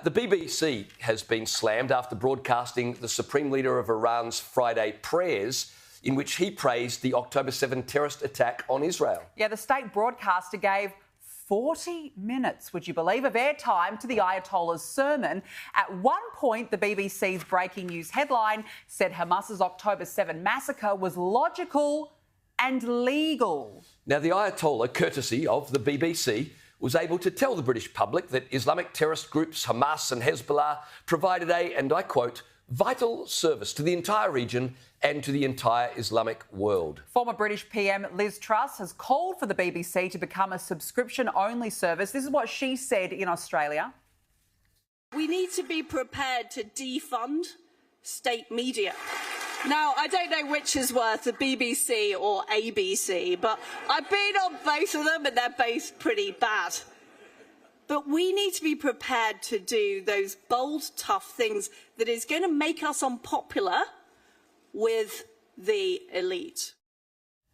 The BBC has been slammed after broadcasting the Supreme Leader of Iran's Friday prayers, in which he praised the October 7 terrorist attack on Israel. Yeah, the state broadcaster gave 40 minutes, would you believe, of airtime to the Ayatollah's sermon. At one point, the BBC's breaking news headline said Hamas's October 7 massacre was logical and legal. Now, the Ayatollah, courtesy of the BBC, was able to tell the British public that Islamic terrorist groups Hamas and Hezbollah provided a, and I quote, vital service to the entire region and to the entire Islamic world. Former British PM Liz Truss has called for the BBC to become a subscription-only service. This is what she said in Australia. We need to be prepared to defund state media. Now, I don't know which is worse, the BBC or ABC, but I've been on both of them and they're both pretty bad. But we need to be prepared to do those bold, tough things that is going to make us unpopular with the elite.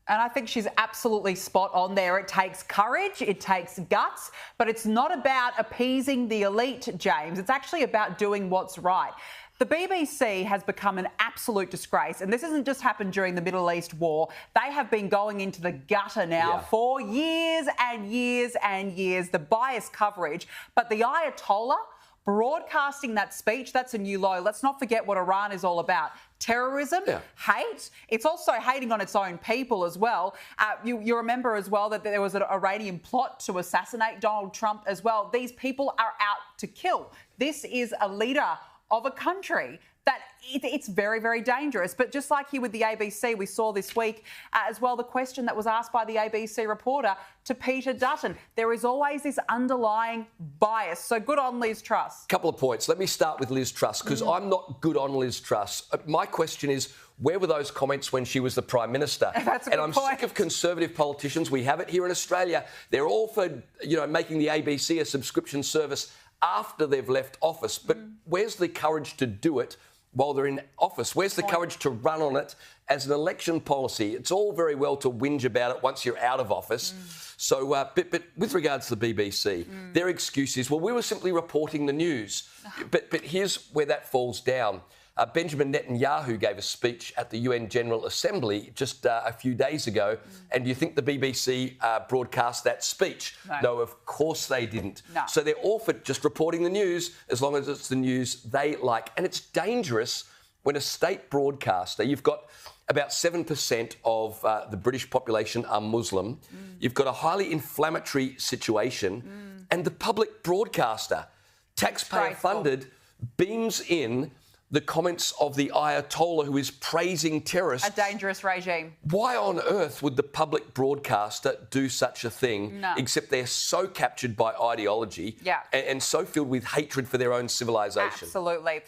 And I think she's absolutely spot on there. It takes courage, it takes guts, but it's not about appeasing the elite, James. It's actually about doing what's right. The BBC has become an absolute disgrace, and this hasn't just happened during the Middle East war. They have been going into the gutter now for years and years and years, the biased coverage. But the Ayatollah broadcasting that speech, that's a new low. Let's not forget what Iran is all about. Terrorism, hate. It's also hating on its own people as well. You remember as well that there was an Iranian plot to assassinate Donald Trump as well. These people are out to kill. This is a leader of a country that it's very, very dangerous. But just like here with the ABC, we saw this week as well the question that was asked by the ABC reporter to Peter Dutton. There is always this underlying bias. So good on Liz Truss. Couple of points. Let me start with Liz Truss, because I'm not good on Liz Truss. My question is, where were those comments when she was the Prime Minister? That's a good point. Sick of Conservative politicians. We have it here in Australia. They're all for, making the ABC a subscription service after they've left office. But where's the courage to do it while they're in office? Where's the courage to run on it as an election policy? It's all very well to whinge about it once you're out of office. So, but with regards to the BBC, their excuse is, well, we were simply reporting the news. But here's where that falls down. Benjamin Netanyahu gave a speech at the UN General Assembly just a few days ago. And do you think the BBC broadcast that speech? No, of course they didn't. No. So they're all for just reporting the news as long as it's the news they like. And it's dangerous when a state broadcaster, you've got about 7% of the British population are Muslim. You've got a highly inflammatory situation. And the public broadcaster, taxpayer-funded, beams in the comments of the Ayatollah, who is praising terrorists. A dangerous regime. Why on earth would the public broadcaster do such a thing? No. Except they're so captured by ideology and so filled with hatred for their own civilisation. Absolutely.